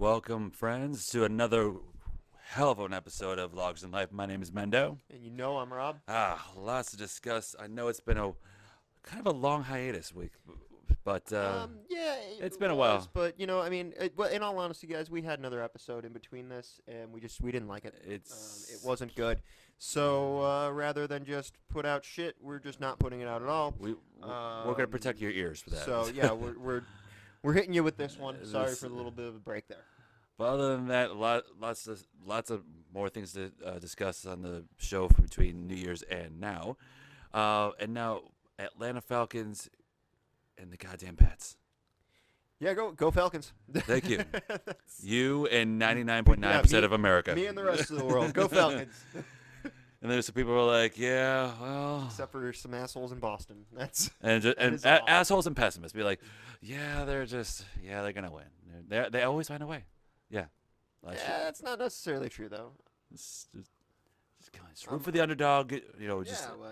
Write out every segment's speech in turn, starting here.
welcome, friends, to another hell of an episode of Logs in Life. My name is Mendo. And you know I'm Rob. Lots to discuss. I know it's been a kind of a long hiatus week, but Yeah, it's been a while. But well, in all honesty, guys, we had another episode in between this, and we didn't like it. It wasn't good. So rather than just put out shit, we're just not putting it out at all. We're gonna protect your ears for that. So yeah, we're hitting you with this one. Sorry for the little bit of a break there. But other than that, lots of more things to discuss on the show between New Year's and now. And now Atlanta Falcons and the goddamn Pats. Yeah, go Falcons. Thank you. You and 99.9% of America. Me and the rest of the world. Go Falcons. And there's some people who are like, yeah, well. Except for some assholes in Boston. Assholes and pessimists be like, yeah, they're gonna win. They always find a way. Yeah. That's not necessarily true though. Just root for the underdog. Well,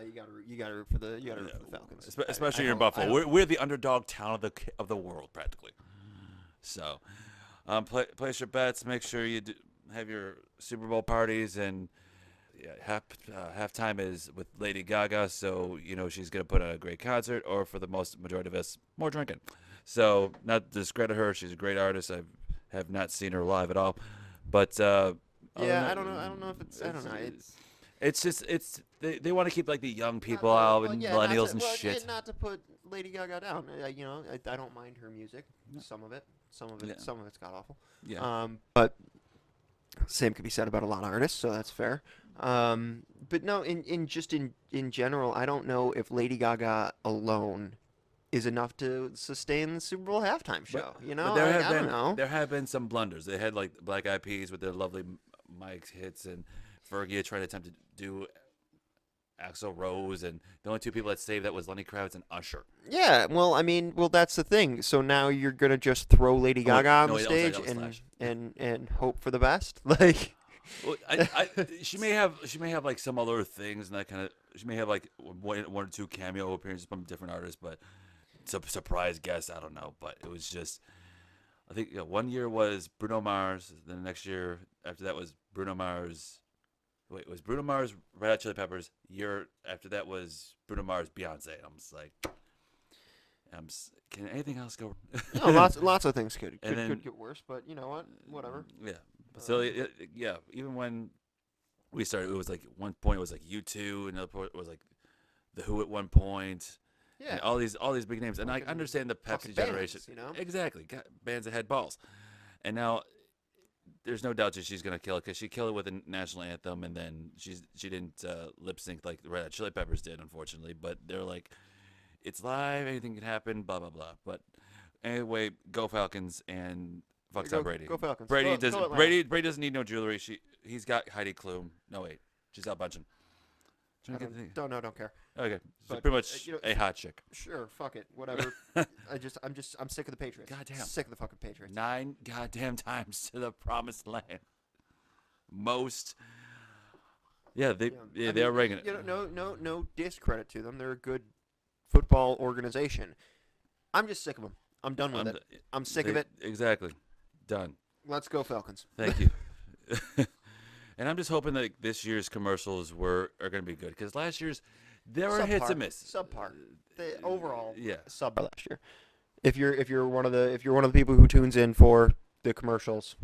you gotta root for the Falcons. Especially in Buffalo. We're the underdog town of the world practically. So, place your bets. Make sure you have your Super Bowl parties, and halftime is with Lady Gaga. So she's gonna put on a great concert, or for the majority of us, more drinking. So not to discredit her, she's a great artist. I have not seen her live at all, but I don't know if it's I don't know. It's just they want to keep like the young people out and millennials and shit. Not to put Lady Gaga down. I don't mind her music. Some of it's god awful. Yeah. But same could be said about a lot of artists, so that's fair. But no, in general, I don't know if Lady Gaga alone is enough to sustain the Super Bowl halftime show. But I don't know. There have been some blunders. They had like Black Eyed Peas with their lovely Mike's hits, and Fergie tried to attempt to do Axl Rose, and the only two people that saved that was Lenny Kravitz and Usher. Yeah, well, that's the thing. So now you're gonna just throw Lady Gaga on the stage and hope for the best, like. Well, she may have like some other things, and that kind of she may have like one or two cameo appearances from different artists, but surprise guest, I don't know. But it was just, I think one year was Bruno Mars, then the next year after that was Bruno Mars. Wait, it was Bruno Mars, Red Hot Chili Peppers. Year after that was Bruno Mars, Beyonce. I'm just like, can anything else go? No, lots of things could get worse, but you know what? Whatever. Yeah. So even when we started, it was like one point it was like U2, another point it was like the Who at one point. Yeah. And all these big names, and I understand the Pepsi generation. Exactly, bands that had balls, and now there's no doubt that she's gonna kill it because she killed it with a national anthem, and then she didn't lip sync like the Red Hot Chili Peppers did, unfortunately. But they're like, it's live, anything can happen, blah blah blah. But anyway, go Falcons and fuck Tom Brady. Go Falcons. Brady doesn't need no jewelry. He's got Heidi Klum. No wait, she's out bunching. Don't care. Okay, so But, pretty much a hot chick. Sure, fuck it, whatever. I'm sick of the Patriots. Goddamn. Sick of the fucking Patriots. 9 goddamn times to the promised land. Most. Yeah, they're ringing it. No discredit to them. They're a good football organization. I'm just sick of them. I'm done with it. I'm sick of it. Exactly. Done. Let's go Falcons. Thank you. And I'm just hoping that this year's commercials are going to be good, because last year's there were hits and misses. Subpar. The overall yeah. Subpar last year. If you're one of the people who tunes in for the commercials,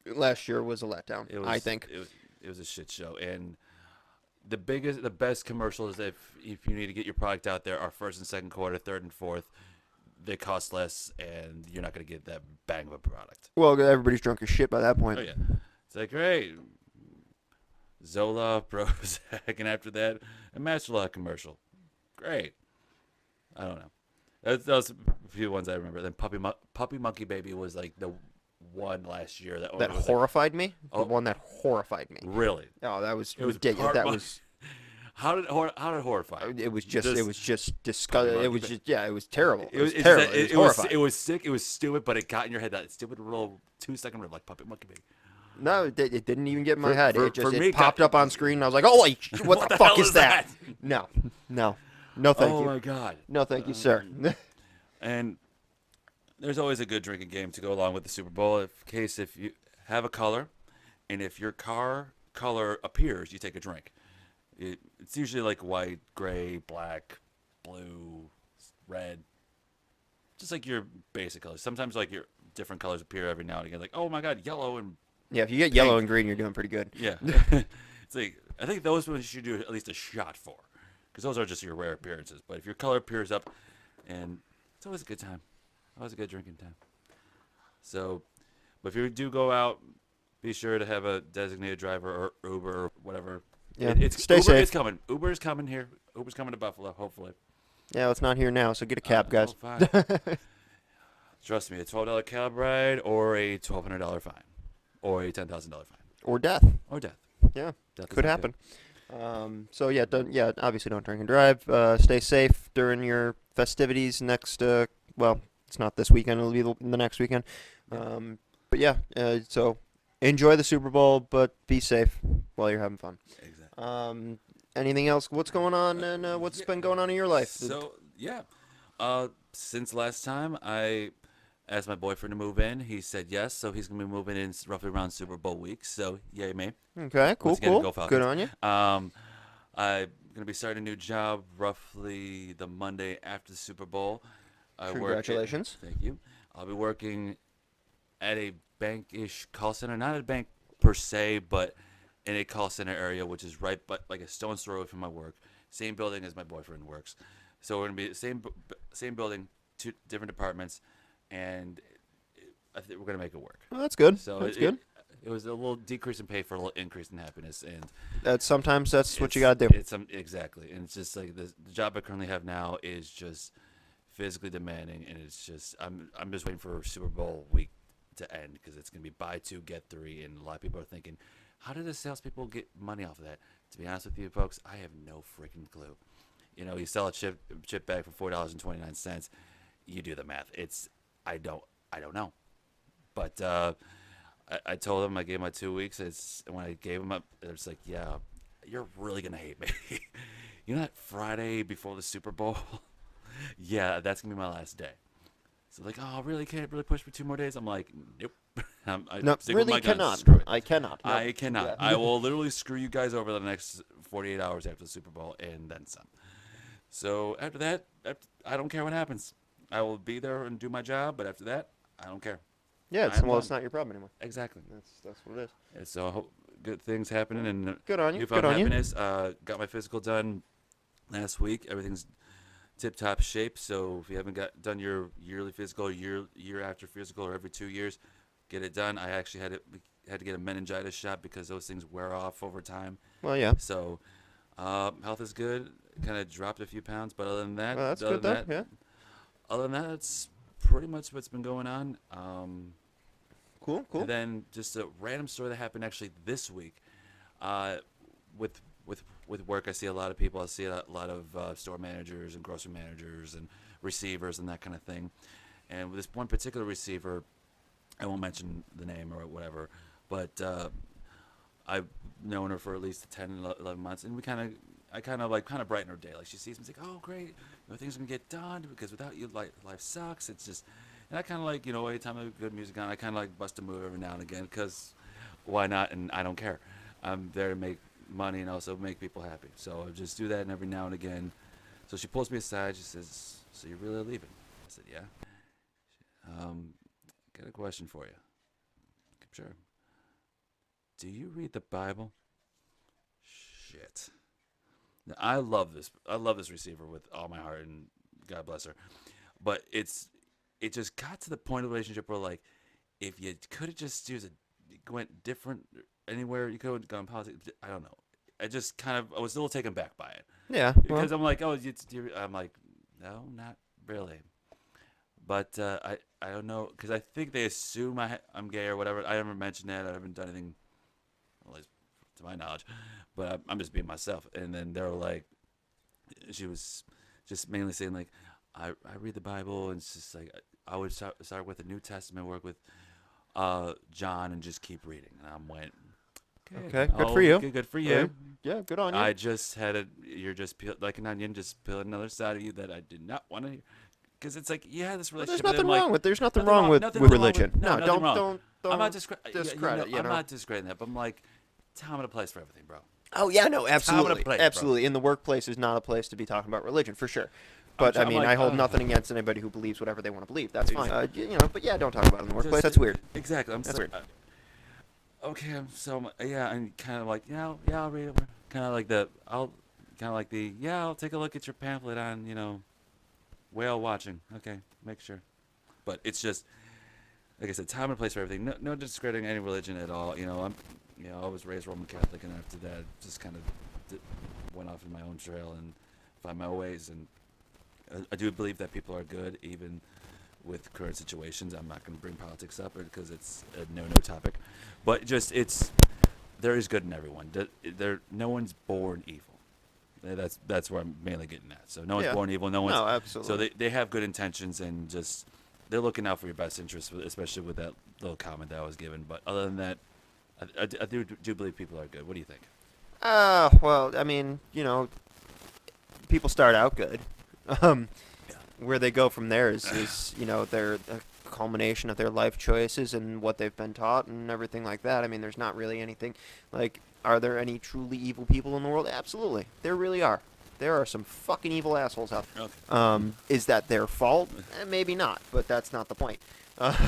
last year was a letdown. I think it was a shit show, and the best commercials if you need to get your product out there are first and second quarter, third and fourth. They cost less, and you're not going to get that bang of a product. Well, everybody's drunk as shit by that point. Oh yeah, it's like great. Zola, Prozac, and after that, a Masterlock commercial. Great. I don't know. That was a few ones I remember. Then Puppy Monkey Baby was like the one last year that horrified me. The one that horrified me. Really? Oh, that was ridiculous. That was. How did horrify? It was just disgusting. It was it was terrible. It was terrible. It was sick. It was stupid, but it got in your head, that stupid little 2-second rip like Puppy Monkey Baby. No, it didn't even get in my head. It popped up on screen, and I was like, "Oh, what the fuck is that?" No, thank you. Oh my god. No, thank you, sir. And there's always a good drinking game to go along with the Super Bowl. If you have a color, and if your car color appears, you take a drink. It's usually like white, gray, black, blue, red, just like your basic colors. Sometimes like your different colors appear every now and again. Like, oh my God, yellow and Yeah, if you get pink. yellow and green, you're doing pretty good. Yeah, it's like I think those ones you should do at least a shot for, because those are just your rare appearances. But if your color appears up, and it's always a good time, always a good drinking time. So, but if you do go out, be sure to have a designated driver or Uber or whatever. Yeah, Stay Uber safe. is Coming. Uber is coming here. Uber's coming to Buffalo, hopefully. Yeah, it's not here now, so get a cab, guys. Oh, fine. Trust me, a $12 cab ride or a $1,200 fine or a $10,000 fine Or death. or death. Yeah, Death is could not happen. So yeah, obviously don't drink and drive. Stay safe during your festivities next. Well, it's not this weekend; it'll be the next weekend. But yeah, so enjoy the Super Bowl, but be safe while you're having fun. Exactly. Anything else? What's going on and what's been going on in your life? So yeah, since last time I asked my boyfriend to move in, he said yes. So he's gonna be moving in roughly around Super Bowl week. So yay me. Okay, cool, Once again, cool. go Falcons. Good on you. I'm gonna be starting a new job roughly the Monday after the Super Bowl. Congratulations. Thank you. I'll be working at a bank-ish call center, not a bank per se, but in a call center area, which is right, but like a stone's throw from my work. Same building as my boyfriend works, so we're gonna be the same building, two different departments, and I think we're gonna make it work. Well, that's good. So that's good. It was a little decrease in pay for a little increase in happiness, and Sometimes that's what you gotta do. Exactly, and it's just like the job I currently have now is just physically demanding, and it's just I'm just waiting for Super Bowl week to end because it's gonna be buy two get three, and a lot of people are thinking, how do the salespeople get money off of that? To be honest with you, folks, I have no freaking clue. You know, you sell a chip bag for $4.29. You do the math. I don't know, but. I told him I gave him my 2 weeks. When I gave him up, it's like, yeah, you're really gonna hate me. You know that Friday before the Super Bowl? Yeah, that's gonna be my last day. So like, oh, really? Can't really push for 2 more days? I'm like, nope. No, stick with really my guns. cannot. Screw it. I cannot. No. I cannot. Yeah. I will literally screw you guys over the next 48 hours after the Super Bowl and then some. So after that, I don't care what happens. I will be there and do my job, but after that, I don't care. Yeah, I'm it's done. not your problem anymore. Exactly. That's what it is. And so I hope good things happening and Good on you. newfound Good on you. happiness. Got my physical done last week. Everything's tip top shape. So if you haven't done your yearly physical, year after physical, or every 2 years, get it done. I actually had to get a meningitis shot because those things wear off over time. Well, yeah. So health is good. Kind of dropped a few pounds, but other than that, Well, that's good though. Yeah. Other than that, that's pretty much what's been going on. Cool. And then just a random story that happened actually this week. With work, I see a lot of people. I see a lot of store managers and grocery managers and receivers and that kind of thing. And with this one particular receiver, I won't mention the name or whatever, but I've known her for at least 10, 11 months, and I kind of brighten her day. Like she sees me, she's like, "Oh, great, things gonna get done because without you, life sucks." It's just, and I kind of like, anytime I have good music on, I kind of like bust a move every now and again because why not? And I don't care. I'm there to make money and also make people happy. So I just do that and every now and again. So she pulls me aside. She says, "So you're really leaving?" I said, "Yeah." Got a question for you. Sure. Do you read the Bible? Shit. Now, I love this receiver with all my heart, and God bless her. But it just got to the point of the relationship where, like, if you could have just went different anywhere, you could have gone politics. I don't know. I was a little taken back by it. Yeah. Because I'm like, oh, I'm like, no, not really. But I don't know, because I think they assume I'm gay or whatever. I never mentioned that. I haven't done anything, at least to my knowledge. But I'm just being myself. And then they were like, she was just mainly saying, like, I read the Bible, and it's just like, I would start with the New Testament, work with John, and just keep reading. And I went, okay, good for you. Good for you. Yeah, good on you. I just you're just like an onion, just peeling another side of you that I did not want to because it's like you had this Well, relationship. there's and nothing then, wrong with nothing with wrong religion. with- No, nothing wrong. don't I'm not discredit. I'm not discrediting that, but I'm like, time and a place for everything, bro. Oh yeah, no, absolutely, place, bro. absolutely. In the workplace is not a place to be talking about religion for sure. But I'm I mean, like, I hold nothing against anybody who believes whatever they want to believe. That's fine. But yeah, don't talk about it in the workplace. That's weird. Exactly. That's weird. Okay, and kind of like, I'll read it. Kind of like I'll take a look at your pamphlet on, whale watching. Okay, make sure. But it's just, like I said, time and place for everything. No discrediting any religion at all. I was raised Roman Catholic, and after that, just kind of went off in my own trail and find my own ways. And I do believe that people are good, even with current situations. I'm not going to bring politics up because it's a no topic. But there is good in everyone. No one's born evil. That's where I'm mainly getting at. So no one's born evil. No, absolutely. So they have good intentions and just they're looking out for your best interests, especially with that little comment that I was given. But other than that, I do believe people are good. What do you think? Well, I mean, people start out good. Where they go from there is their culmination of their life choices and what they've been taught and everything like that. I mean, there's not really anything like, are there any truly evil people in the world? Absolutely, there really are. There are some fucking evil assholes out there. Okay. Is that their fault? Maybe not, but that's not the point. Okay.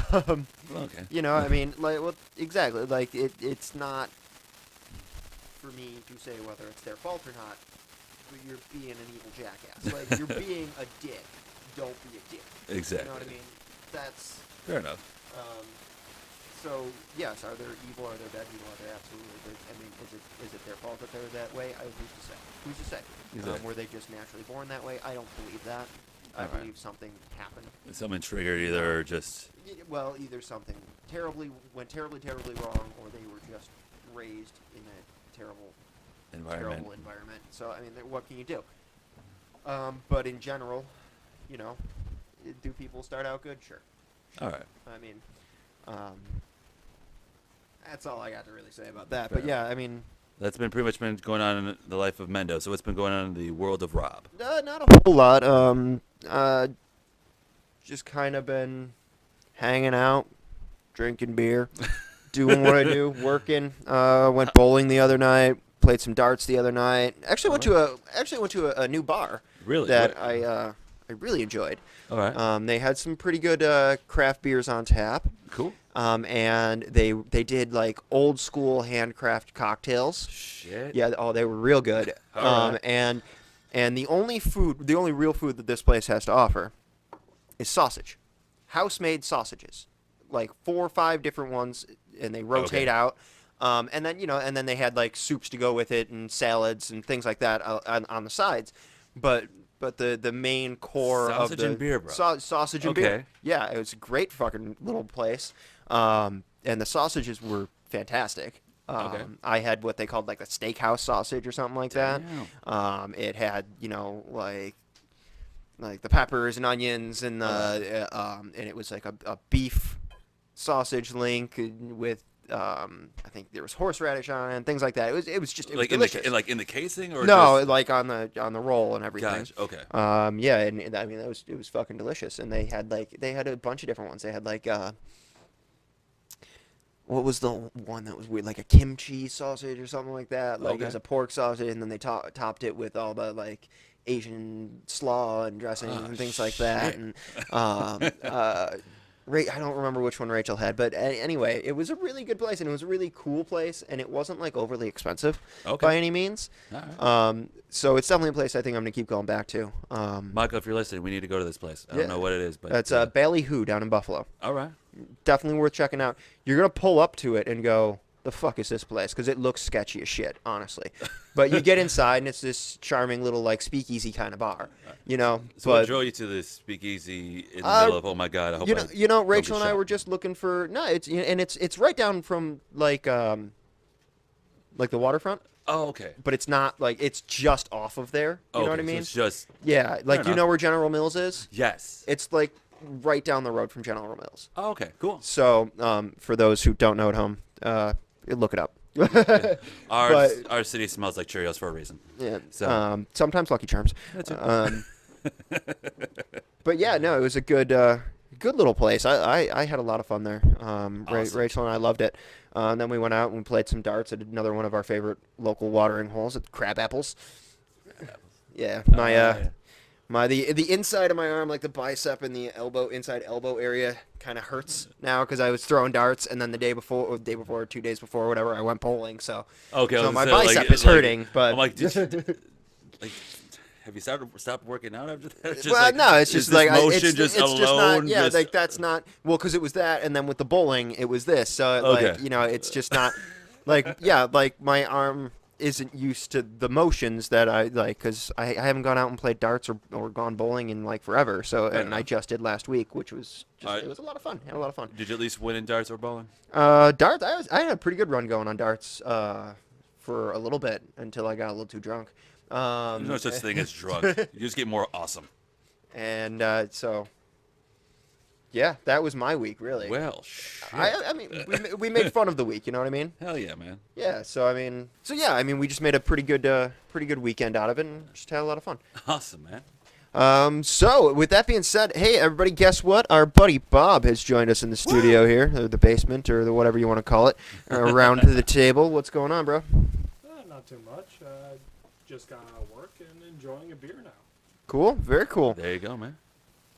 I mean, exactly. Like, it's not for me to say whether it's their fault or not. But you're being an evil jackass. Like, you're being a dick. Don't be a dick. Exactly. You know what I mean? That's fair enough. So yes, are there evil? Are there bad people? Are there absolutely? I mean, is it their fault that they're that way? Who's to say? Who's to say? Exactly. Were they just naturally born that way? I don't believe that. I believe something happened. Something triggered either, or just Well, either something went terribly wrong, or they were just raised in a terrible environment. So I mean, what can you do? But in general, do people start out good? Sure. all right. I mean, that's all I got to really say about that. Fair But yeah, I mean, That's been pretty much been going on in the life of Mendo. So what's been going on in the world of Rob? not a whole lot. Just kind of been hanging out, drinking beer, doing what I do, working. Went bowling the other night. Played some darts the other night. Actually went to a new bar. Really? That I really enjoyed. All right. They had some pretty good craft beers on tap. Cool. And they did like old school handcraft cocktails. Shit. Yeah. Oh, they were real good. All right. And the only real food that this place has to offer is sausage, house-made sausages, like 4 or 5 different ones, and they rotate out. And then they had like soups to go with it and salads and things like that on the sides. But the main core Sausage of the and beer, bro. Sausage and beer. Yeah, it was a great fucking little place. And the sausages were fantastic. I had what they called like a steakhouse sausage or something like that. It had like the peppers and onions and and it was like a beef sausage link with I think there was horseradish on it and things like that. It was Like delicious. in the casing or No, just... like on the roll and everything. Gotcha. Okay. Yeah, and I mean it was fucking delicious. And they had a bunch of different ones. They had like what was the one that was weird, like a kimchi sausage or something like that. Like it was a pork sausage, and then they topped it with all the like Asian slaw and dressings and things like that. And I don't remember which one Rachel had, but anyway, it was a really good place, and it was a really cool place, and it wasn't like overly expensive by any means. All right. So it's definitely a place I think I'm gonna keep going back to. Michael, if you're listening, we need to go to this place. I don't know what it is, but it's Ballyhoo down in Buffalo. All right. Definitely worth checking out. You're gonna pull up to it and go, "The fuck is this place?" Because it looks sketchy as shit, honestly. But you get inside, and it's this charming little like speakeasy kind of bar, So what drove you to this speakeasy in the middle of? Oh my God! I hope Rachel and I were just looking for it's right down from like the waterfront. Oh, okay. But it's not like it's just off of there. You know what I mean? So it's just like you know where General Mills is? yes. It's like right down the road from General Mills. Oh, okay. Cool. So for those who don't know at home, look it up. Our city smells like Cheerios for a reason. Yeah. So Sometimes Lucky Charms. That's it. But yeah, no, it was a good little place. I had a lot of fun there. Awesome. Rachel and I loved it. And then we went out and we played some darts at another one of our favorite local watering holes at Crab Apples. Yeah, the inside of my arm, like the bicep and the inside elbow area, kind of hurts now because I was throwing darts, and then the day before, or 2 days before, whatever, I went bowling. So Okay, so my bicep is hurting. But I'm like, like, have you stopped working out after that? Just well, like, no, it's is just this like motion it's just just alone. not. Yeah, just, like that's not well because it was that, and then with the bowling, it was this. So Okay. like it's just not like like my arm isn't used to the motions that I like because I haven't gone out and played darts or gone bowling in like forever. So Fair and I enough. just did last week, which was just Alright. it was a lot of fun. Had a lot of fun. Did you at least win in darts or bowling? Darts. I had a pretty good run going on darts. For a little bit until I got a little too drunk. There's no such thing as drunk. You just get more awesome. And so, yeah, that was my week, really. Well, shit. I mean, we made fun of the week, you know what I mean? Hell yeah, man. Yeah. So I mean, we just made a pretty good weekend out of it, and just had a lot of fun. Awesome, man. So with that being said, hey everybody, guess what? Our buddy Bob has joined us in the studio here, or the basement, or whatever you want to call it, around to the table. What's going on, bro? Not too much. Just got out of work and enjoying a beer now. Cool. Very cool. There you go, man.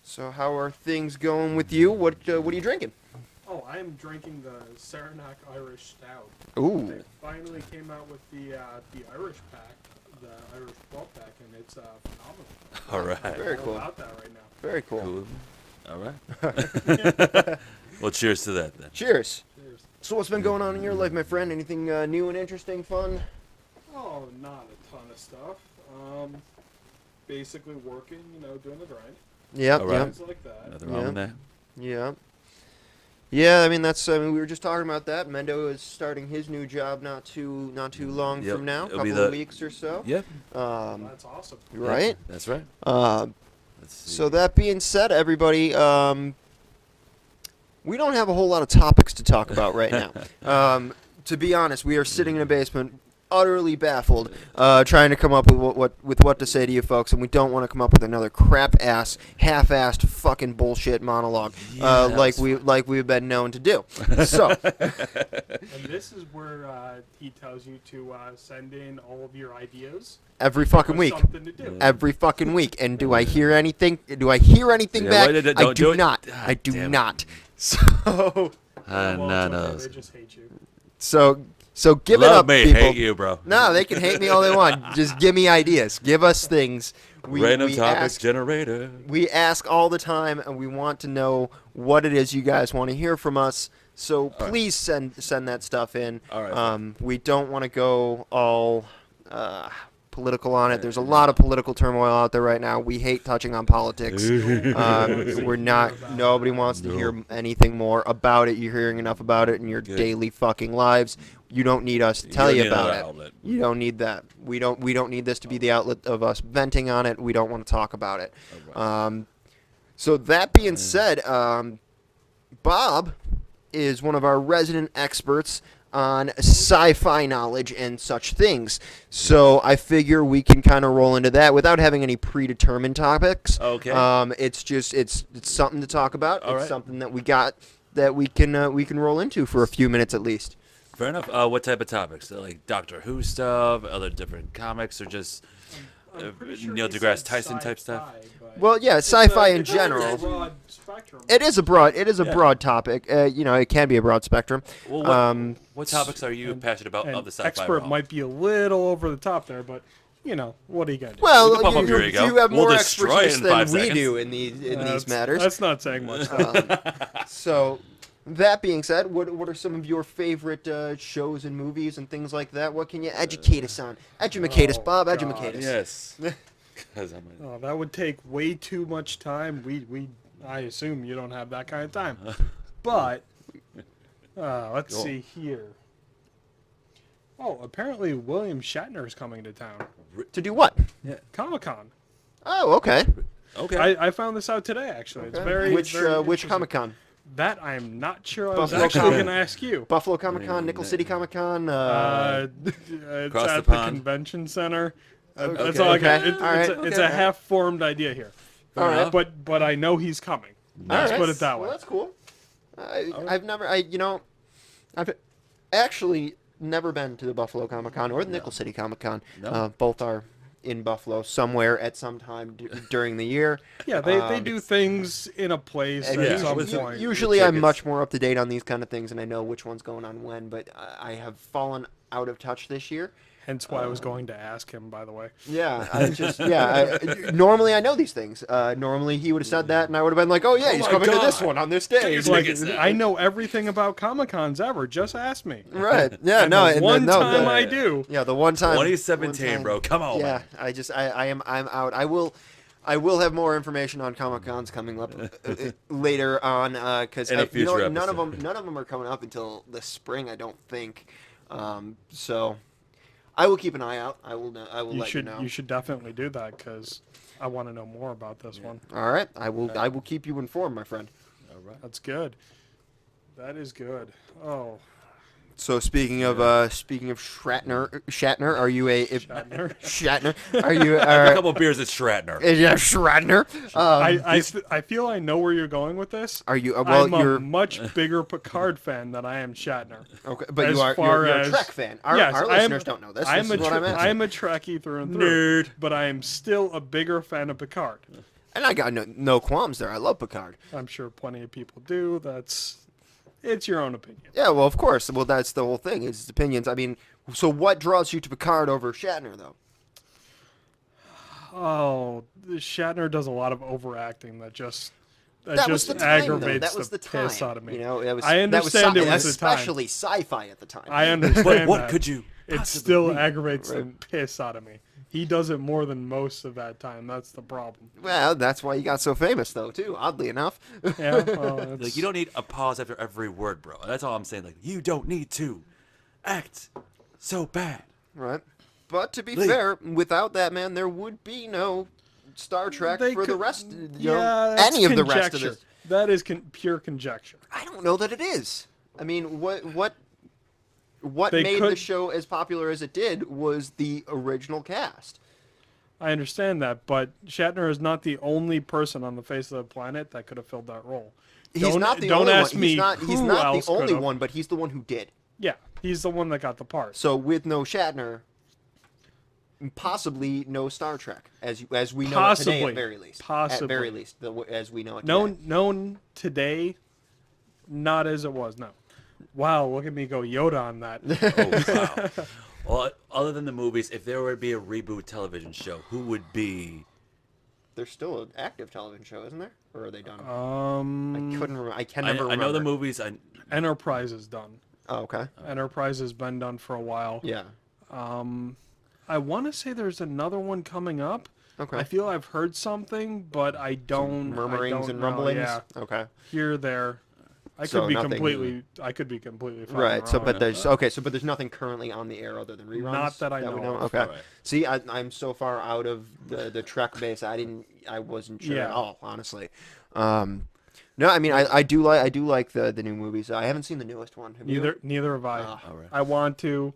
So how are things going with you? What are you drinking? Oh, I am drinking the Saranac Irish Stout. Ooh. They finally came out with the Irish pack, the Irish 12 pack, and it's phenomenal. All right. Very I'm cool. all about that right now. Very cool. Cool. All right. Well, cheers to that then. Cheers. Cheers. So what's been going on in your life, my friend? Anything new and interesting, fun? Oh, not a ton of stuff. Basically working, doing the grind. Yep. All right. Things like that. Nothing wrong with that. Yep. Yeah, I mean we were just talking about that. Mendo is starting his new job not too long Yep. from now, It'll be couple of the- weeks or so. Yep. That's awesome. Right. That's right. Uh, Let's see. so that being said, everybody, we don't have a whole lot of topics to talk about right now. To be honest, we are sitting in a basement, utterly baffled, trying to come up with what to say to you folks, and we don't want to come up with another crap-ass, half-assed, fucking bullshit monologue, Yeah, like we've been known to do. So, And this is where he tells you to send in all of your ideas. every fucking for week. Something to do. Every fucking week. And do I hear anything? Do I hear anything Yeah, back? why did it- I don't do do it? not. God I do damn it. not. So, Well, it's okay, Bananas. they just hate you. so give it Love up, me, people. hate you, bro. No, they can hate me all they want. Just give me ideas. Give us things. Random we topics ask, generator. we ask all the time, and we want to know what it is you guys want to hear from us. So right. please send that stuff in. All right. We don't want to go all political on it. There's a lot of political turmoil out there right now. We hate touching on politics. We're not. Nobody wants to hear anything more about it. You're hearing enough about it in your Good. daily fucking lives. You don't need us to tell don't you need about another it. outlet. You don't need that. We don't need this to be the outlet of us venting on it. We don't want to talk about it. All right. So that being said, Bob is one of our resident experts on sci-fi knowledge and such things. So I figure we can kind of roll into that without having any predetermined topics. Okay. It's just it's something to talk about. All it's right. something that we got that we can roll into for a few minutes at least. Fair enough. What type of topics? Like Doctor Who stuff, other different comics, or just I'm pretty sure Neil he deGrasse said Tyson type stuff? sci-fi, but Well, yeah, it's sci-fi in it's general. A broad spectrum. It is a broad Yeah. broad topic. It can be a broad spectrum. Well, what topics are you passionate about An of the sci-fi expert realm? might be a little over the top there, but what are you gonna do? Well, You can pump up your ego. you have We'll more destroy it expertise in than 5 we seconds. do in these matters. That's not saying much. So, that being said, what are some of your favorite shows and movies and things like that? What can you educate us on? Edumacate us, Oh, Bob. God. Edumacate us. Yes. 'Cause I'm Oh, that would take way too much time. I assume you don't have that kind of time. But let's Cool. see here. Oh, apparently William Shatner is coming to town. To do what? Comic-Con. Oh, okay. okay. I found this out today, actually. It's Okay. very which very Which interesting. Comic Con? That I am not sure. I was Buffalo actually Comic- going to ask you. Buffalo Comic Con, Nickel City Comic Con. It's Across the at the pond. convention center. That's all I got. Okay. All right. It's Okay. a half-formed idea here. All right. But I know he's coming. Let's put it that way. Well, that's cool. I've actually never been to the Buffalo Comic Con or the Nickel City Comic Con. No. Both are in Buffalo somewhere at some time during the year. Yeah, they do things in a place And at some with- point. Usually I'm tickets. much more up to date on these kind of things and I know which one's going on when, but I have fallen out of touch this year. Hence why I was going to ask him, by the way. Yeah, normally I know these things. Normally he would have said that and I would have been like, oh yeah, he's my coming to this God. one on this day. It's Like, tickets now. I know everything about Comic-Cons ever. Just ask me. Right. Yeah, And no. the and one no, time the- I do. Yeah, the one time. 2017, one time- bro. Come on, Yeah, man. I'm out. I will have more information on Comic Cons coming up later on because In a future none of episode. them are coming up until the spring. I don't think. So I will keep an eye out. I will let you know. You should definitely do that because I want to know more about this one. All right, I will keep you informed, my friend. All right. That's good. That is good. Oh, So speaking of Shatner, are you a Shatner. Shatner? Are you A couple beers at Shatner. yeah, Shatner? I feel I know where you're going with this. Are you well? I'm You're a much bigger Picard fan than I am Shatner. okay, but as you are far you're a as- Trek fan. Our Yes, I am- listeners don't know this. I'm This a is what I'm asking. I'm a Trekkie through and through. Nerd. But I am still a bigger fan of Picard. And I got no qualms there. I love Picard. I'm sure plenty of people do. It's your own opinion. Yeah, well, of course. Well, that's the whole thing. Is opinions. I mean, so what draws you to Picard over Shatner, though? Oh, Shatner does a lot of overacting that just That was the time, though. aggravates That was the time. piss out of me. You know, it was. I understand that it was the time. especially sci-fi at the time. I understand But what that. could you? It possibly still mean? aggravates the piss out of me. He does it more than most of that time. That's the problem. Well, that's why he got so famous, though, too. Oddly enough. Yeah, well, Like, you don't need a pause after every word, bro. That's all I'm saying. Like, you don't need to act so bad. Right. But to be Lee. fair, without that man, there would be no Star Trek They for the could- rest. that's Any of the rest of conjecture. this. That is pure conjecture. I don't know that it is. I mean, what They made the could- show as popular as it did was the original cast. I understand that, but Shatner is not the only person on the face of the planet that could have filled that role. He's Don't- not the don't only ask one. me He's not who the else only could've. one, but he's the one who did. Yeah, he's the one that got the part. So with no Shatner, possibly no Star Trek, as we know it today Possibly. at very least. At Possibly. very least, as we know it today. Known today, not as it was. No. Wow, look at me go Yoda on that. Oh, wow. Well, other than the movies, if there were to be a reboot television show, who would be? There's still an active television show, isn't there? Or are they done? I couldn't remember. I can I, never I remember. know the movies. Enterprise is done. Oh, okay. Enterprise has been done for a while. Yeah. I want to say there's another one coming up. Okay. I feel I've heard something, but I don't. Murmurings I don't and know. rumblings. Yeah, Okay. here, there. I So could be nothing- completely. I could be completely. fucking Right. So, wrong. but there's okay. So, but there's nothing currently on the air other than reruns. Not that I we know of. Okay. Right. See, I'm so far out of the Trek base. I wasn't sure at Yeah. all, honestly. No, I mean, I do like the new movies. I haven't seen the newest one. Have you? Neither have I. Ah. All right. I want to.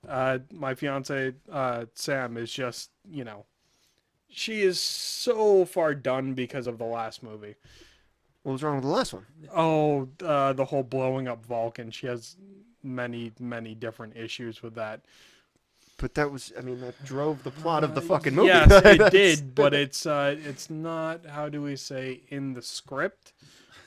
My fiance Sam is just she is so far done because of the last movie. What was wrong with the last one? Oh, the whole blowing up Vulcan. She has many different issues with that. But that was, I mean, that drove the plot of the fucking movie. Yes, it That's- did, but it's not, how do we say, in the script,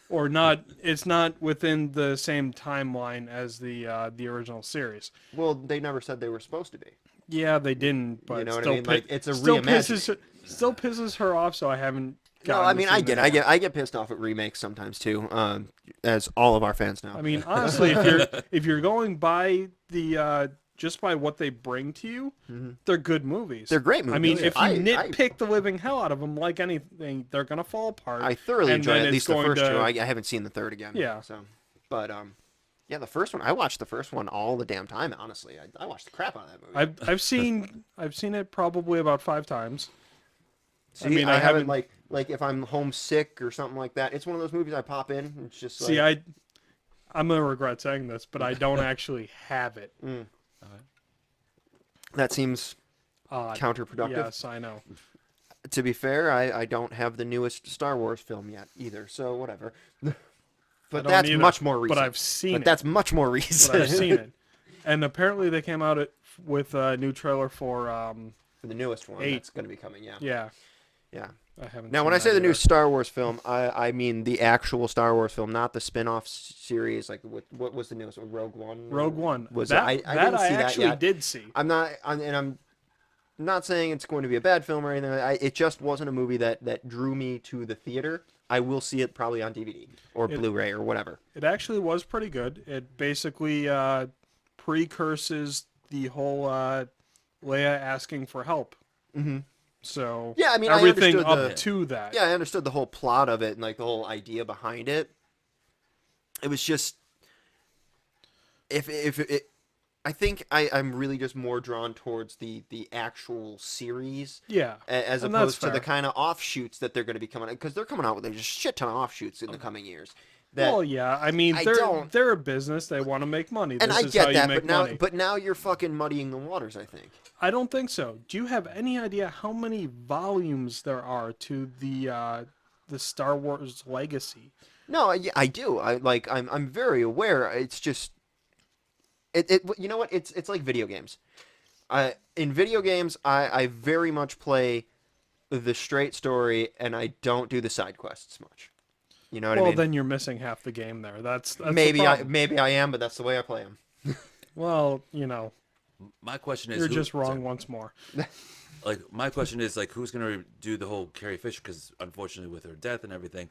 or not. It's not within the same timeline as the original series. Well, they never said they were supposed to be. Yeah, they didn't, but You know what I still mean? Like, it's a still reimagining. still pisses her off. So I haven't. No, gotten I to mean, see I the get, new I one. get, I get pissed off at remakes sometimes too, as all of our fans know. I mean, honestly, if you're going by the just by what they bring to you, they're good movies. They're great I mean, movies. if you I- nitpick the living hell out of them, like anything, they're gonna fall apart. I thoroughly and enjoy then at it's least the going first to- two. I haven't seen the third again. Yeah. So, but yeah, the first one. I watched the first one all the damn time. Honestly, I watched the crap out of that movie. I've seen it probably about 5 times. See, I mean, I I haven't haven't- like if I'm homesick or something like that. It's one of those movies I pop in. And it's just like, See, I'm gonna regret saying this, but I don't actually have it. that seems counterproductive. Yes, I know. To be fair, I don't have the newest Star Wars film yet either, so whatever. But don't that's either, much more recent. but I've seen But it. that's much more recent. But I've seen it. And apparently they came out with a new trailer for For the newest one, 8. that's going to be coming. Yeah. yeah. I haven't. Now, seen when I say that the new either. Star Wars film, I mean the actual Star Wars film, not the spin-off series. Like what was the newest one? Rogue One. Rogue One, Was that I that didn't I see that actually yet. did see. I'm not saying it's going to be a bad film or anything. It just wasn't a movie that drew me to the theater. I will see it probably on DVD or Blu-ray or whatever. It actually was pretty good. It basically precurses the whole Leia asking for help. Mm-hmm. So Yeah, I mean, everything I up understood to that. Yeah, I understood the whole plot of it and like the whole idea behind it. It was just I think I'm really just more drawn towards the actual series. Yeah, As and that's opposed to the fair. kind of offshoots that they're going to be coming out, because they're coming out with a shit ton of offshoots in the coming years. That, Well, yeah. I mean, I they're don't- they're a business. They want to make money. and This I is how get you that, make money. but now you're fucking muddying the waters, I think. I don't think so. Do you have any idea how many volumes there are to the Star Wars legacy? No, I do. I'm very aware. It's just you know what? It's like video games. In video games, I very much play the straight story, and I don't do the side quests much. You know what I Well, mean? then you're missing half the game there. That's the maybe problem. maybe I am, but that's the way I play them. Well, My question is, you're who- just wrong sorry. once more. Like, my question is, like, who's gonna do the whole Carrie Fisher? Because unfortunately, with her death and everything,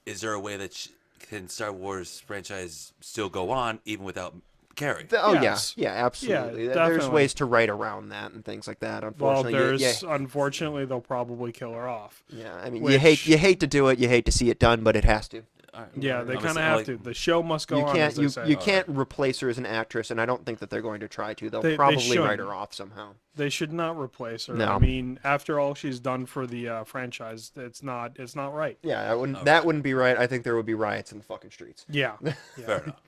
is there a way that can Star Wars franchise still go on even without Carrie? Yes. Yeah, absolutely. There's definitely. ways to write around that and things like that. Well, Unfortunately, unfortunately they'll probably kill her off. yeah. I mean, Which- you hate to do it, you hate to see it done, but it has to. All right. Yeah, they I'm kind of saying, have like, to. The show must go You on. can't As they you say. you can't replace her as an actress, and I don't think that they're going to try to. They'll They probably shouldn't. write her off somehow. They should not replace her. No. I mean, after all she's done for the franchise, it's not right. Yeah, that wouldn't be right. I think there would be riots in the fucking streets. Yeah. Fair enough.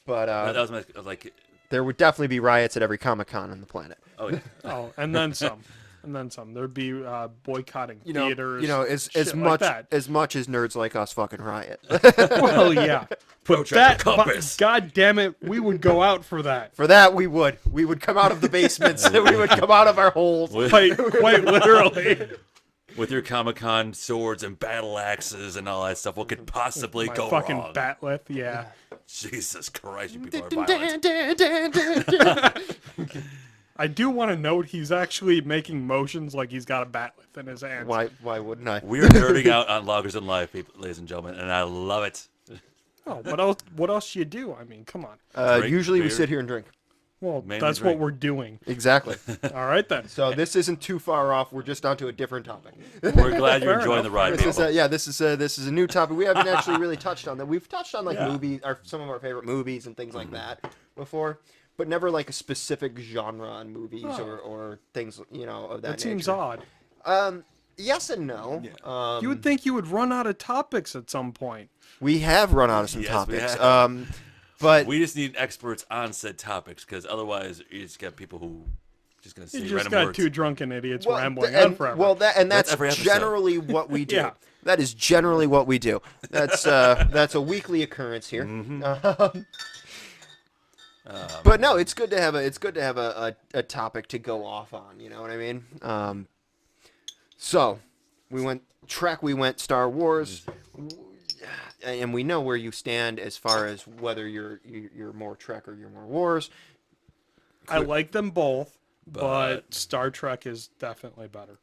But That was my like. there would definitely be riots at every Comic-Con on the planet. Oh, yeah. Oh, and then some. And then some. There'd be boycotting theaters. as shit much like that. as much as nerds like us fucking riot. Well, yeah. But Protractor compass. God damn it, we would go out for that. For that, we would come out of the basements. We would come out of our holes. Quite literally. With your Comic-Con swords and battle axes and all that stuff, what could possibly My go fucking wrong? batleth, yeah. Jesus Christ, you people are violent. I do want to note he's actually making motions like he's got a batleth in his hands. Why wouldn't I? We're nerding out on Loggers in Life, people, ladies and gentlemen, and I love it. Oh, what else you do? I mean, come on. Drink Usually we beer. sit here and drink. Well, Mainly that's what drink. we're doing. Exactly. All right then. So this isn't too far off. We're just onto a different topic. We're glad you're Fair enjoying enough. the ride, This people. is this is a new topic. We haven't actually really touched on that. We've touched on like Yeah. movies, or some of our favorite movies and things like that before, but never like a specific genre on movies or things of that. That seems nature. odd. Yes and no. You would think you would run out of topics at some point. We have run out of some Yes, we topics. have. But We just need experts on said topics, because otherwise you just get people who just gonna say You just random got words. two drunken idiots well, rambling and, on forever. well, that's That's every episode. generally what we do. Yeah. That is generally what we do. That's a weekly occurrence here. But no, it's good to have a topic to go off on. You know what I mean? So we went Star Wars, and we know where you stand as far as whether you're more Trek or you're more Wars. I like them both, but But- Star Trek is definitely better.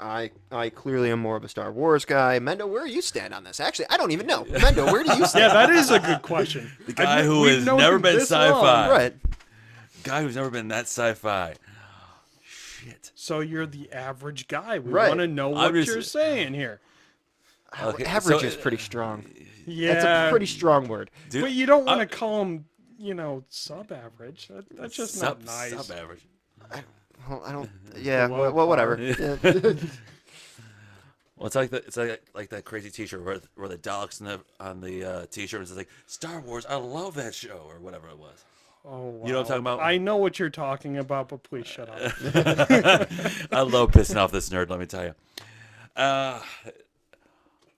I clearly am more of a Star Wars guy. Mendo, where do you stand on this? Actually, I don't even know. Mendo, where do you stand? Yeah, that is a good question. The guy who we've has known never him been this long. sci-fi. Right. Guy who's never been that sci-fi. Shit. So you're the average guy. We Right. want to know I'm what just- you're saying here. Okay, Average so, is pretty strong. Yeah, That's a pretty strong word. Dude, but you don't want to I'm- call him, sub-average. That's just not nice. Sub-average. Well, I don't. Yeah. Below Well, whatever. par. Yeah. Well, it's like that crazy T-shirt where the Daleks on the T-shirt is like Star Wars. I love that show or whatever it was. Oh, wow. You know what I'm talking about? I know what you're talking about, but please shut up. I love pissing off this nerd. Let me tell you.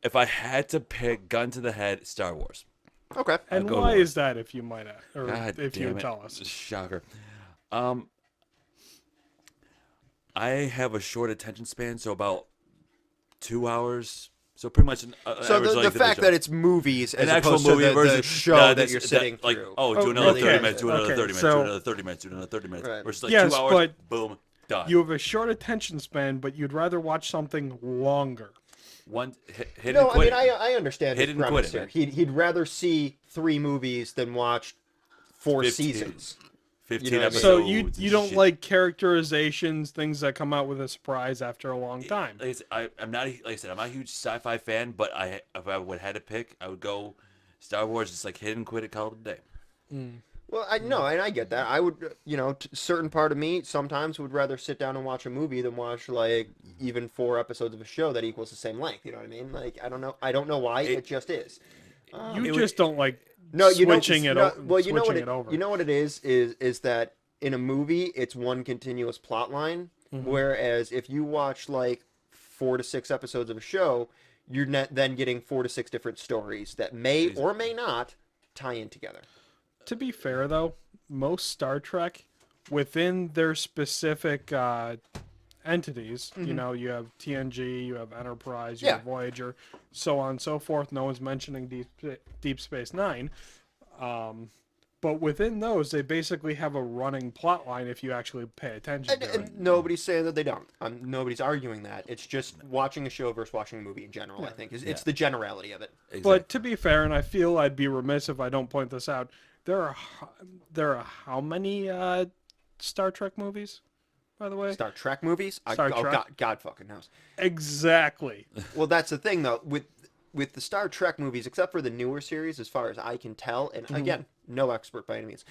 If I had to pick, gun to the head, Star Wars. Okay. And go why with- is that, if you might ask, or God if you damn would it. tell us? Shocker. I have a short attention span, so about 2 hours. So pretty much an So average the length of a fact show. that it's movies as An actual opposed movie to the versus show no, that this- you're sitting like, through. oh, do Oh, another really 30 is. minutes, do another Okay, 30 minutes, so- do another 30 minutes, do another 30 minutes. Right. Versus like Yes, 2 hours, but boom, done. You have a short attention span, but you'd rather watch something longer. One hit No, and I quit mean it. I understand Hit his and quit premise it, here. man. He'd rather see 3 movies than watch 4 15. seasons. 15 You know what I mean? episodes. So you don't shit. like characterizations, things that come out with a surprise after a long time. Like I said, I'm not like I said, I'm not a huge sci-fi fan, but if I would had to pick, I would go Star Wars. Just like hit and quit it, call it a day. Well, I know, and I get that. I would, certain part of me sometimes would rather sit down and watch a movie than watch like even 4 episodes of a show that equals the same length. You know what I mean? Like I don't know why. It just is. You just don't like No, switching it over. well, you know what switching it, it over. you know what it is that in a movie it's one continuous plot line, whereas if you watch like 4 to 6 episodes of a show, you're then getting 4 to 6 different stories that may or may not tie in together. To be fair, though, most Star Trek, within their specific entities, you know, you have TNG, you have Enterprise, you Yeah. have Voyager, so on and so forth. No one's mentioning Deep Space Nine. But within those, they basically have a running plot line if you actually pay attention to it. And nobody's saying that they don't. Nobody's arguing that. It's just watching a show versus watching a movie in general. I think it's the generality of it. But to be fair, and I feel I'd be remiss if I don't point this out, there are how many Star Trek movies, by the way? Star Trek movies? Star Trek? God fucking knows. Exactly. Well, that's the thing though with the Star Trek movies, except for the newer series, as far as I can tell, and again, no expert by any means.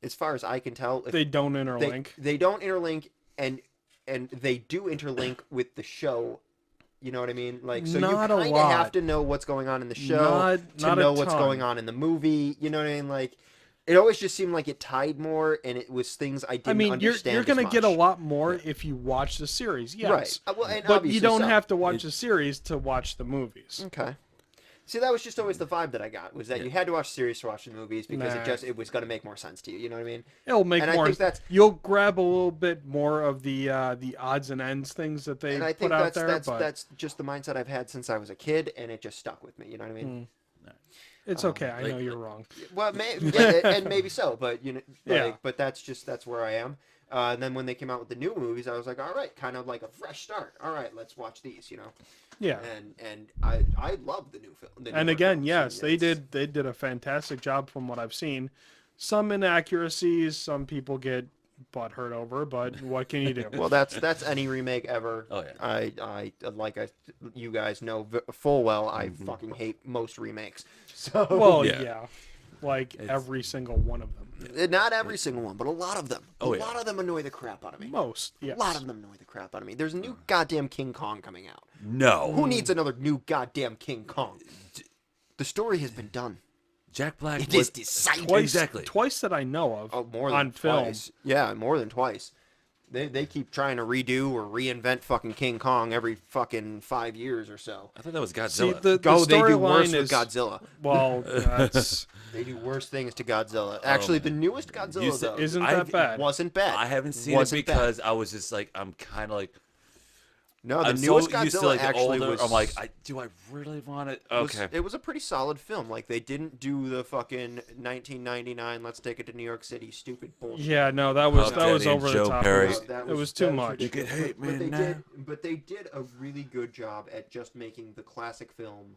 As far as I can tell, They don't interlink. They don't interlink, and they do interlink with the show. You know what I mean? Like, so Not a you kind of lot. have to know what's going on in the show Not to a know what's ton. going on in the movie. You know what I mean? Like, it always just seemed like it tied more, and it was things I didn't I mean, understand. you're gonna as get a much. lot more if you watch the series, yes. Right. Well, and But you obviously don't so. have to watch the series to watch the movies. Okay. See, that was just always the vibe that I got, was that you had to watch the series to watch the movies because Nah. it was going to make more sense to you. You know what I mean? It'll make And I more. think that's- You'll grab a little bit more of the odds and ends things that they And I put think out there. But that's just the mindset I've had since I was a kid, and it just stuck with me. You know what I mean? it's okay. I know you're wrong. Well, yeah, and maybe so, but Yeah. but that's where I am. And then when they came out with the new movies, I was like, all right, kind of like a fresh start. All right, let's watch these. Yeah. And I love the new film. And again, yes, they did a fantastic job from what I've seen. Some inaccuracies, some people get butthurt over, but what can you do? Well, that's any remake ever. Oh, yeah. You guys know full well, I fucking hate most remakes. So Well, Yeah. yeah. Like every single one of them. not every single one, but a lot of them. Oh, a yeah. lot of them annoy the crap out of me. Most, yes. A lot of them annoy the crap out of me. There's a new goddamn King Kong coming out. No. Who needs another new goddamn King Kong? The story has been done. Jack Black It was is decided. Twice that I know of Oh, more than on film. twice. Yeah, more than twice. They keep trying to redo or reinvent fucking King Kong every fucking 5 years or so. I thought that was See, Godzilla. the They do worse storyline with is Godzilla. well, that's They do worse things to Godzilla. Actually, the newest Godzilla said- though isn't I've- that bad. wasn't bad. I haven't seen Wasn't it because I was just like, I'm kind of like, No, the I'm so newest used Godzilla to like the actually older. was. I'm like, do I really want it? Okay. It was a pretty solid film. Like they didn't do the fucking 1999. Let's take it to New York City. Stupid bullshit. Yeah, no, that was Puff that was Daddy and over Joe the top. Perry. It was too much. You could hate me they now. but they did a really good job at just making the classic film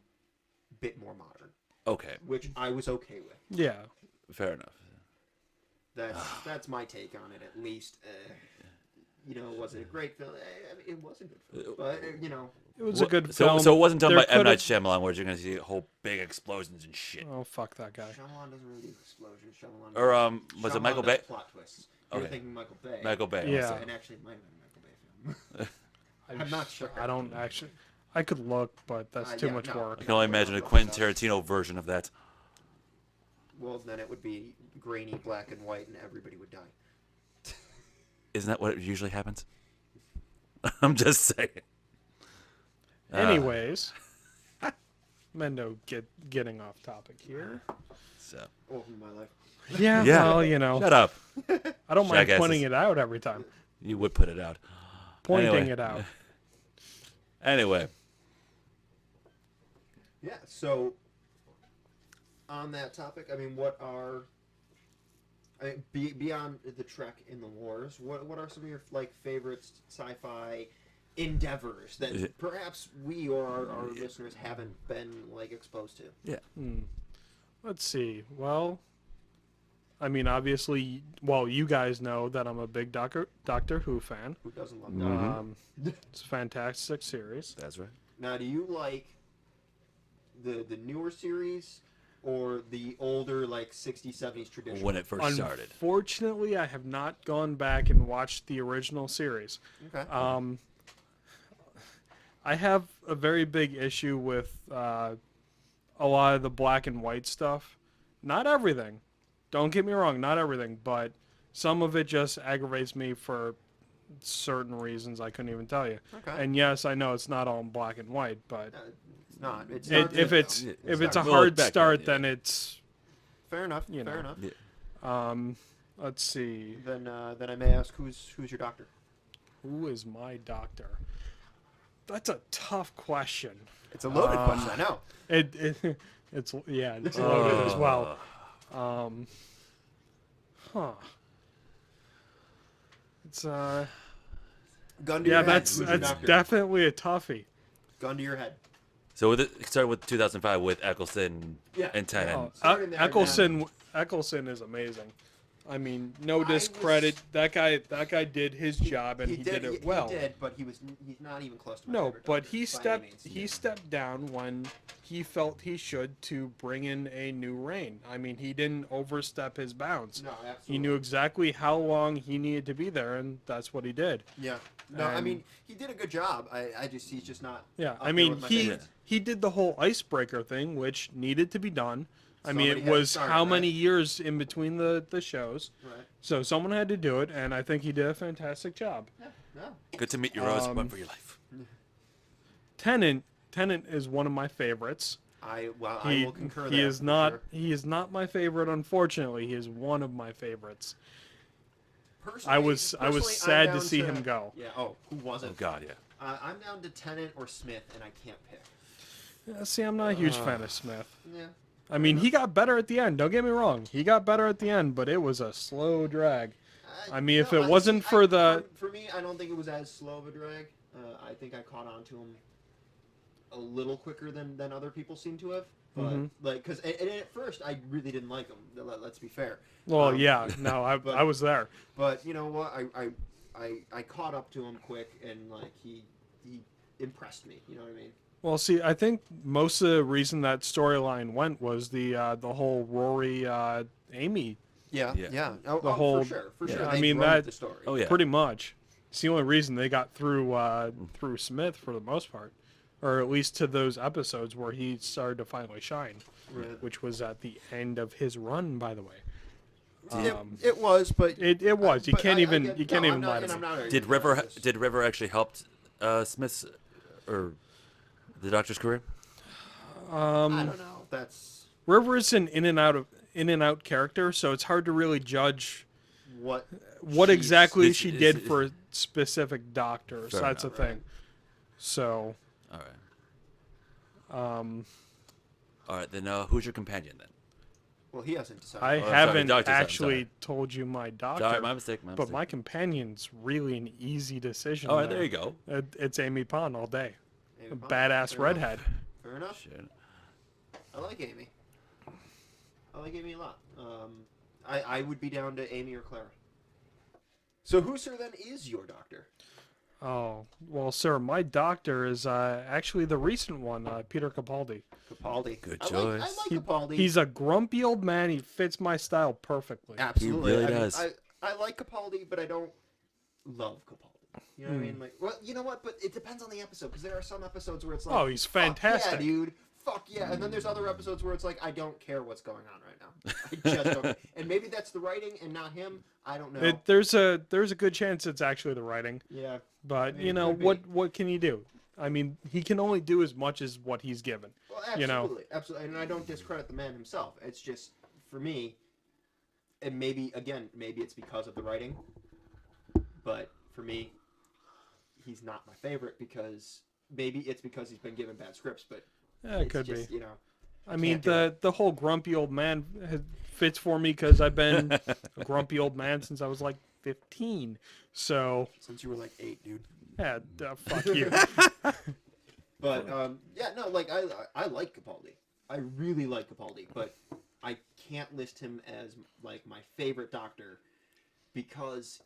a bit more modern, Okay. which I was okay with. Yeah. Fair enough. That's my take on it, at least. Was it a great film? I mean, it was a good film, but It was a good So, film. so it wasn't done There by M. Night could've- Shyamalan, where you're gonna see whole big explosions and shit. Oh, fuck that guy. Shyamalan doesn't really do explosions. Shyamalan. Or was it Shyamalan Michael does Bay? Plot twists. You're Okay. thinking Michael Bay. Michael Bay. Yeah. And actually, it might have been a Michael Bay film. I'm not sure. I don't actually. I could look, but that's too Yeah, much no. work. I can only imagine a Quentin Tarantino version of that. Well, then it would be grainy, black and white, and everybody would die. Isn't that what usually happens? I'm just saying. Anyways, Mendo getting off topic here. So. Welcome to my life. Yeah, Yeah. well, you know, Shut up. I don't mind Jackasses. pointing it out every time. You would put it out. Pointing Anyway. it out. Anyway. Yeah. So, on that topic, I mean, what are beyond the Trek in the wars? What are some of your favorite sci-fi endeavors that perhaps we or our listeners haven't been exposed to? Yeah. Let's see. Well, I mean, obviously, you guys know that I'm a big Doctor Who fan. Who doesn't love that? It's a fantastic series. That's right. Now, do you like the newer series or the older 60s, 70s tradition? When it first started. Unfortunately, I have not gone back and watched the original series. Okay. I have a very big issue with a lot of the black and white stuff. Not everything. Don't get me wrong, not everything, but some of it just aggravates me for certain reasons I couldn't even tell you. Okay. And yes, I know it's not all in black and white, but It's not. It's if it's Yeah, if it's it's a not. Well, hard back start, then, then it's fair enough. you Fair know. enough. Yeah. Let's see. Then I may ask, who's your doctor? Who is my doctor? That's a tough question. It's a loaded question. I know. It's loaded as well. It's Gun to your head. that's Who's your that's doctor? definitely a toughie. Gun to your head. So it started with 2005 with Eccleston Yeah. and Tennant. Oh, Starting there, Eccleston is amazing. I mean, no discredit. That guy did his job and he did it well. He did, but he's not even close to my No, favorite but doctor he by any means. stepped down when he felt he should to bring in a new reign. I mean, he didn't overstep his bounds. No, absolutely. He knew exactly how long he needed to be there, and that's what he did. Yeah. No, I And- mean, he did a good job. He's just not. Yeah, up I there mean, with my he favorites. he did the whole icebreaker thing, which needed to be done. I mean, Somebody it had to was start, how right? many years in between the shows, Right. so someone had to do it, and I think he did a fantastic job. Yeah. No. Good to meet you, Rose. One for your life. Tennant is one of my favorites. I He will concur. he there, is for not sure. he is not my favorite. Unfortunately, he is one of my favorites. Personally, I was I'm sad to down see him go. Yeah. Oh, who was Oh it? God, yeah. I'm down to Tennant or Smith, and I can't pick. Yeah, see, I'm not a huge fan of Smith. Yeah. I mean, he got better at the end. Don't get me wrong. He got better at the end, but it was a slow drag. I mean, if it wasn't for for me, I don't think it was as slow of a drag. I think I caught on to him a little quicker than other people seem to have. But because at first I really didn't like him. Let's be fair. Well, Um, yeah, no, I was there. But you know what? I caught up to him quick, and he impressed me. You know what I mean? Well, see, I think most of the reason that storyline went was the whole Rory Amy. Yeah. Yeah. Yeah. Oh, The whole- for sure. For yeah. sure. I They mean, drove that- the story. Oh yeah. Pretty much. It's the only reason they got through Smith for the most part, or at least to those episodes where he started to finally shine, Right. which was at the end of his run, by the way. It was, but It was. You but can't I even get- you can't no, even I'm not- lie and to I'm me. not arguing Did with River that. Just- did River actually helped Smith's or the Doctor's career? I don't know. That's River is an in and out character, so it's hard to really judge what what she's- exactly this she is- did is- for specific doctors. Fair That's enough, the thing. So, All right. All right. Then who's your companion then? Well, he hasn't decided. I I'm sorry, haven't doctor's I'm actually sorry. told you my doctor. Sorry, my mistake. But my companion's really an easy decision. All right, there you go. It's Amy Pond all day. Amy A Pond. badass Fair redhead. Enough. Fair enough. Shit. I like Amy. I like Amy a lot. I would be down to Amy or Clara. So who, sir, then is your doctor? Oh, well, sir, my doctor is actually the recent one, Peter Capaldi. Capaldi. Good I choice. like Capaldi. He's a grumpy old man. He fits my style perfectly. Absolutely. He really I mean, does. I like Capaldi, but I don't love Capaldi. You know what I mean? Like, well, you know what? But it depends on the episode, because there are some episodes where it's like, Oh, he's "Fuck fantastic." Yeah, dude. fuck yeah. And then there's other episodes where it's like, I don't care what's going on right now. I just don't. And maybe that's the writing and not him. I don't know. There's a good chance it's actually the writing. Yeah. But, It you know, could be. what can you do? I mean, he can only do as much as what he's given. Well, absolutely. You know? Absolutely. And I don't discredit the man himself. It's just, for me, and maybe, again, maybe it's because of the writing. But for me, he's not my favorite because maybe it's because he's been given bad scripts. But Yeah, it it's could just, be. you know. I mean, do the whole grumpy old man fits for me because I've been a grumpy old man since I was like 15. So, Since you were like 8, dude. yeah, fuck you. But yeah, no, like I like Capaldi. I really like Capaldi, but I can't list him as like my favorite Doctor because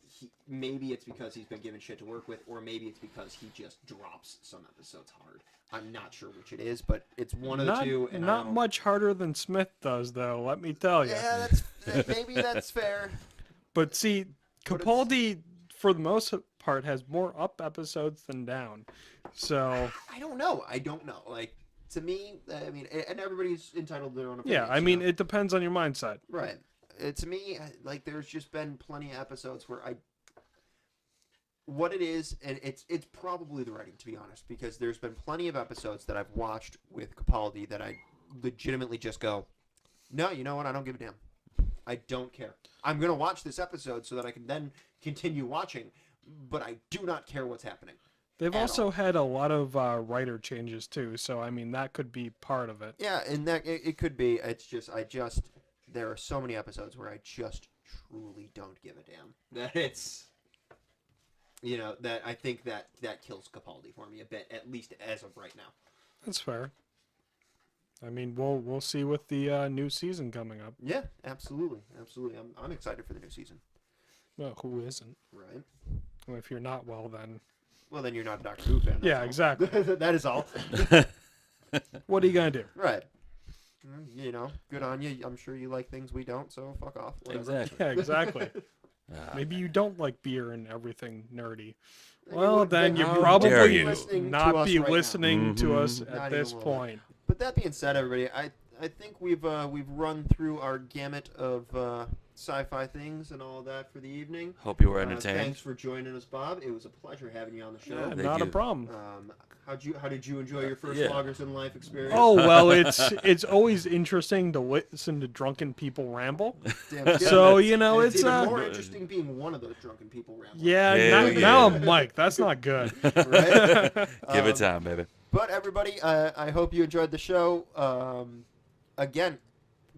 maybe it's because he's been given shit to work with, or maybe it's because he just drops some episodes hard. I'm not sure which it is, but it's one of the two. And not much harder than Smith does, though. Let me tell you. Yeah, maybe that's fair. But see, But Capaldi, for the most part, has more up episodes than down. So I don't know. Like to me, I mean, and everybody's entitled to their own opinion. yeah, I mean, it depends on your mindset. Right. To me, like, there's just been plenty of episodes where what it is, and it's probably the writing, to be honest, because there's been plenty of episodes that I've watched with Capaldi that I legitimately just go, no, you know what? I don't give a damn. I don't care. I'm going to watch this episode so that I can then continue watching, but I do not care what's happening. They've At also all. had a lot of writer changes, too. So, I mean, that could be part of it. Yeah, and that it could be. It's just, there are so many episodes where I just truly don't give a damn. That it's, you know, that I think that kills Capaldi for me a bit, at least as of right now. That's fair. I mean, we'll see with the new season coming up. Yeah, absolutely. I'm excited for the new season. Well, who isn't? Right. Well, if you're not, well, then... Well, then you're not a Doctor Who fan. that's Yeah, all. exactly. That is all. What are you going to do? Right. You know, good on you. I'm sure you like things we don't, so fuck off. Whatever. Exactly. Yeah, exactly. Ah, Maybe you don't like beer and everything nerdy. Then Well, would- then you how dare probably you. listening to not us be right now. listening to us Mhm. at Not even this a little bit. point. But that being said, everybody, I think we've run through our gamut of sci-fi things and all that for the evening. Hope you were entertained. Thanks for joining us, Bob. It was a pleasure having you on the show. Yeah, Thank not a you. problem. How did you enjoy your first Yeah. Loggers in Life experience? Oh well, it's always interesting to listen to drunken people ramble. Damn good. So you know, And it's even more interesting being one of those drunken people rambling. yeah. Hell Now, yeah. now I'm Mike. That's not good. Right? Give it time, baby. But everybody, I hope you enjoyed the show. Again,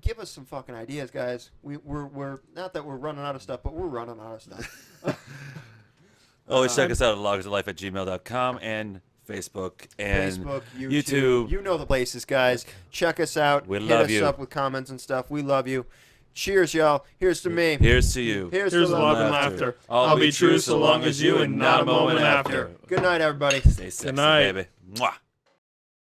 give us some fucking ideas, guys. We're not that we're running out of stuff, but we're running out of stuff. Always check us out at logersoflife@gmail.com and Facebook and Facebook, YouTube. You know the places, guys. Check us out. We Hit love us you. up with comments and stuff. We love you. Cheers, y'all. Here's to me. Here's to you. Here's Here's to love love. and laughter. I'll be true so long as you and not a moment after. Good night, everybody. Stay sexy, night. baby. Mwah.